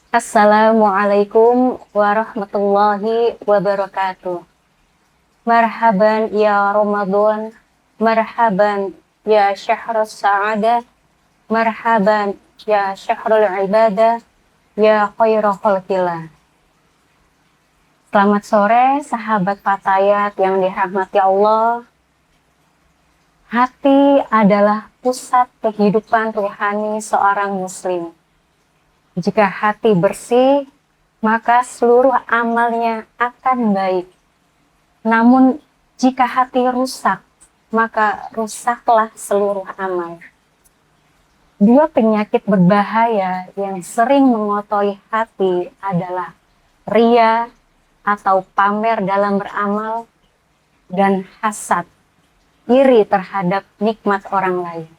Assalamualaikum warahmatullahi wabarakatuh. Marhaban ya Ramadan, marhaban ya syahrus sa'adah, marhaban ya syahrul ibadah, ya khaira khalqillah. Selamat sore sahabat Fatayat yang dirahmati Allah. Hati adalah pusat kehidupan rohani seorang muslim. Jika hati bersih, maka seluruh amalnya akan baik. Namun, jika hati rusak, maka rusaklah seluruh amal. Dua penyakit berbahaya yang sering mengotori hati adalah ria atau pamer dalam beramal dan hasad, iri terhadap nikmat orang lain.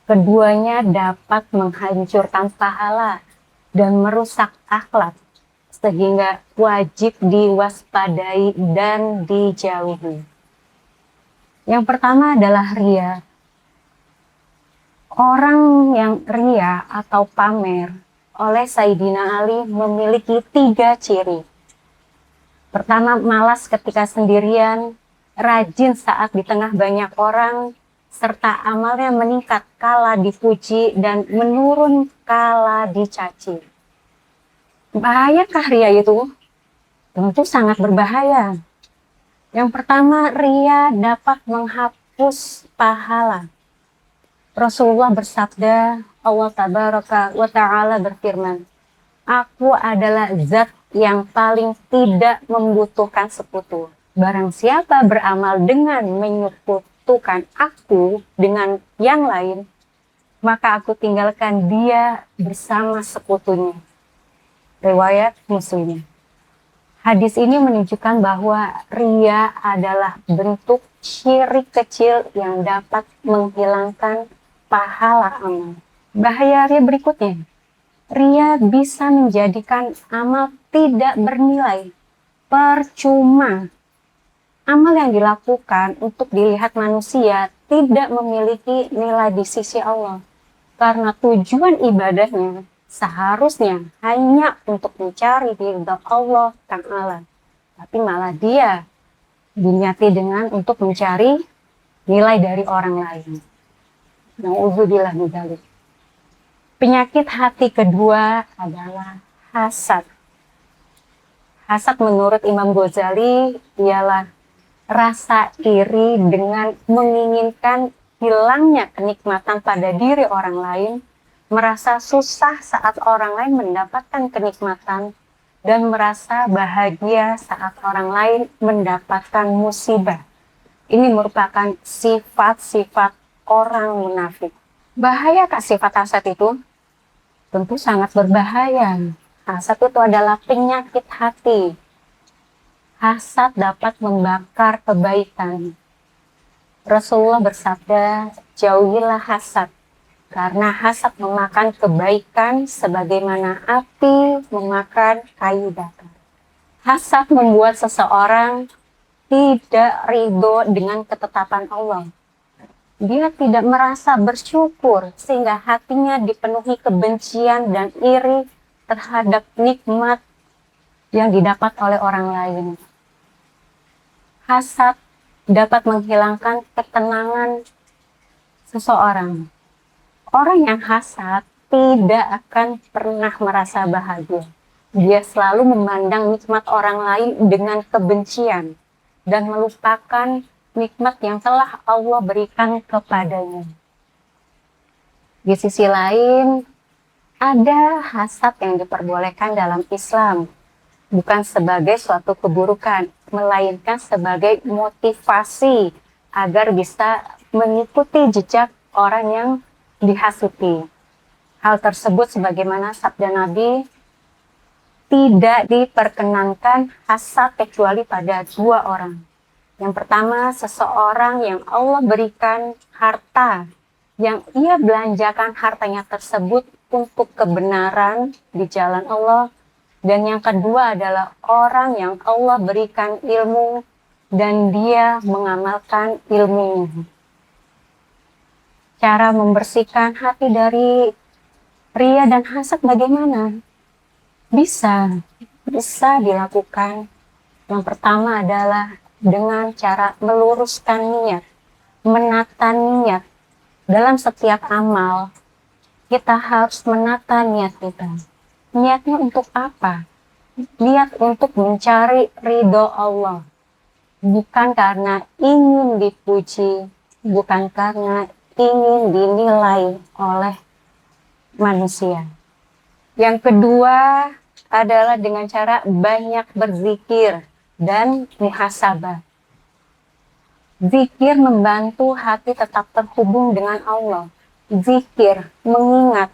Keduanya dapat menghancurkan pahala dan merusak akhlak, sehingga wajib diwaspadai dan dijauhi. Yang pertama adalah ria. Orang yang ria atau pamer oleh Sayyidina Ali memiliki 3 ciri. Pertama, malas ketika sendirian, rajin saat di tengah banyak orang, serta amalnya meningkat kala dipuji dan menurun kala dicaci. Bahayakah ria itu? Tentu sangat berbahaya. Yang pertama, ria dapat menghapus pahala. Rasulullah bersabda, Allah Tabaraka wa Ta'ala berfirman, "Aku adalah zat yang paling tidak membutuhkan sekutu. Barang siapa beramal dengan menyekutukan aku dengan yang lain, maka aku tinggalkan dia bersama sekutunya." Riwayat Muslim. Hadis ini menunjukkan bahwa ria adalah bentuk syirik kecil yang dapat menghilangkan pahala amal. Bahaya ria berikutnya, ria bisa menjadikan amal tidak bernilai, percuma. Amal yang dilakukan untuk dilihat manusia tidak memiliki nilai di sisi Allah, karena tujuan ibadahnya seharusnya hanya untuk mencari ridha Allah Ta'ala, tapi malah dia diniati dengan untuk mencari nilai dari orang lain. Na'udzubillah min dzalik. Penyakit hati kedua adalah hasad. Hasad menurut Imam Ghazali ialah rasa iri dengan menginginkan hilangnya kenikmatan pada diri orang lain, merasa susah saat orang lain mendapatkan kenikmatan, dan merasa bahagia saat orang lain mendapatkan musibah. Ini merupakan sifat-sifat orang munafik. Bahaya kah sifat hasad itu? Tentu sangat berbahaya. Hasad itu adalah penyakit hati. Hasad dapat membakar kebaikan. Rasulullah bersabda, jauhilah hasad, karena hasad memakan kebaikan sebagaimana api memakan kayu bakar. Hasad membuat seseorang tidak ridho dengan ketetapan Allah. Dia tidak merasa bersyukur sehingga hatinya dipenuhi kebencian dan iri terhadap nikmat yang didapat oleh orang lain. Hasad dapat menghilangkan ketenangan seseorang. Orang yang hasad tidak akan pernah merasa bahagia. Dia selalu memandang nikmat orang lain dengan kebencian dan melupakan nikmat yang telah Allah berikan kepadanya. Di sisi lain, ada hasad yang diperbolehkan dalam Islam, bukan sebagai suatu keburukan, melainkan sebagai motivasi agar bisa mengikuti jejak orang yang dihasuti. Hal tersebut sebagaimana sabda Nabi, tidak diperkenankan hasad kecuali pada 2 orang. Yang pertama, seseorang yang Allah berikan harta, yang ia belanjakan hartanya tersebut untuk kebenaran di jalan Allah. Dan yang kedua adalah orang yang Allah berikan ilmu dan dia mengamalkan ilmunya. Cara membersihkan hati dari ria dan hasad bagaimana? Bisa, bisa dilakukan. Yang pertama adalah dengan cara meluruskan niat, menata niat. Dalam setiap amal, kita harus menata niat kita. Niatnya untuk apa? Niat untuk mencari ridho Allah. Bukan karena ingin dipuji, bukan karena ingin dinilai oleh manusia. Yang kedua adalah dengan cara banyak berzikir dan muhasabah. Zikir membantu hati tetap terhubung dengan Allah. Zikir, mengingat.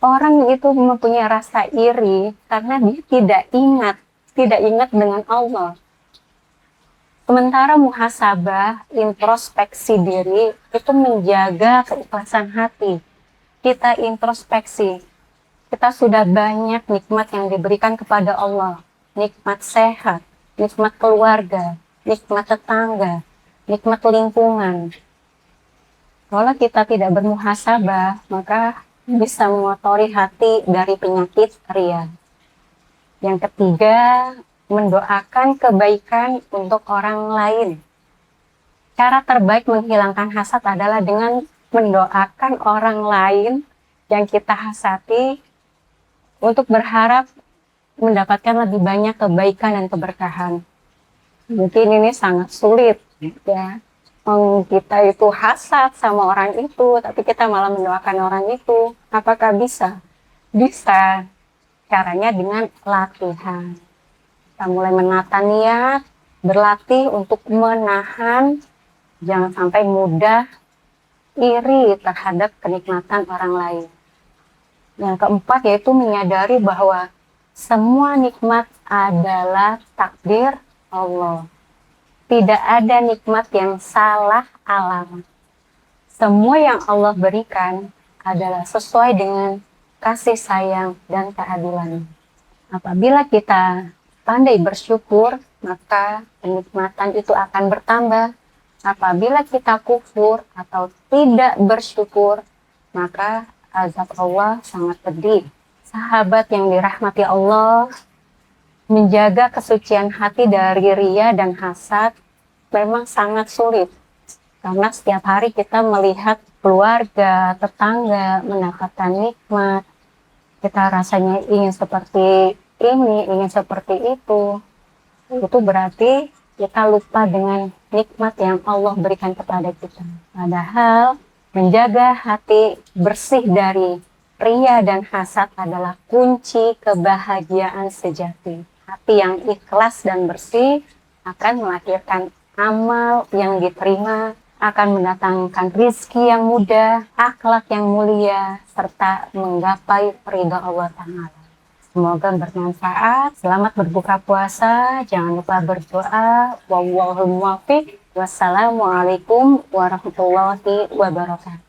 Orang itu mempunyai rasa iri karena dia tidak ingat dengan Allah. Sementara muhasabah, introspeksi diri, itu menjaga keikhlasan hati. Kita introspeksi. Kita sudah banyak nikmat yang diberikan kepada Allah. Nikmat sehat, nikmat keluarga, nikmat tetangga, nikmat lingkungan. Kalau kita tidak bermuhasabah, maka bisa mengotori hati dari penyakit ria. Yang ketiga, mendoakan kebaikan untuk orang lain. Cara terbaik menghilangkan hasad adalah dengan mendoakan orang lain yang kita hasati untuk berharap mendapatkan lebih banyak kebaikan dan keberkahan. Mungkin ini sangat sulit, ya. Kita itu hasad sama orang itu, tapi kita malah mendoakan orang itu. Apakah bisa? Bisa. Caranya dengan latihan. Kita mulai menata niat, berlatih untuk menahan, jangan sampai mudah iri terhadap kenikmatan orang lain. Yang keempat yaitu menyadari bahwa semua nikmat adalah takdir Allah. Tidak ada nikmat yang salah alamat. Semua yang Allah berikan adalah sesuai dengan kasih sayang dan keadilan. Apabila kita pandai bersyukur, maka kenikmatan itu akan bertambah. Apabila kita kufur atau tidak bersyukur, maka azab Allah sangat pedih. Sahabat yang dirahmati Allah, menjaga kesucian hati dari ria dan hasad memang sangat sulit. Karena setiap hari kita melihat keluarga, tetangga mendapatkan nikmat. Kita rasanya ingin seperti ini, ingin seperti itu berarti kita lupa dengan nikmat yang Allah berikan kepada kita. Padahal menjaga hati bersih dari ria dan hasad adalah kunci kebahagiaan sejati. Hati yang ikhlas dan bersih akan melahirkan amal yang diterima, akan mendatangkan rizki yang mudah, akhlak yang mulia, serta menggapai ridha Allah Ta'ala. Semoga bermanfaat. Selamat berbuka puasa. Jangan lupa berdoa. Wallahul muwaffiq. Wassalamualaikum warahmatullahi wabarakatuh.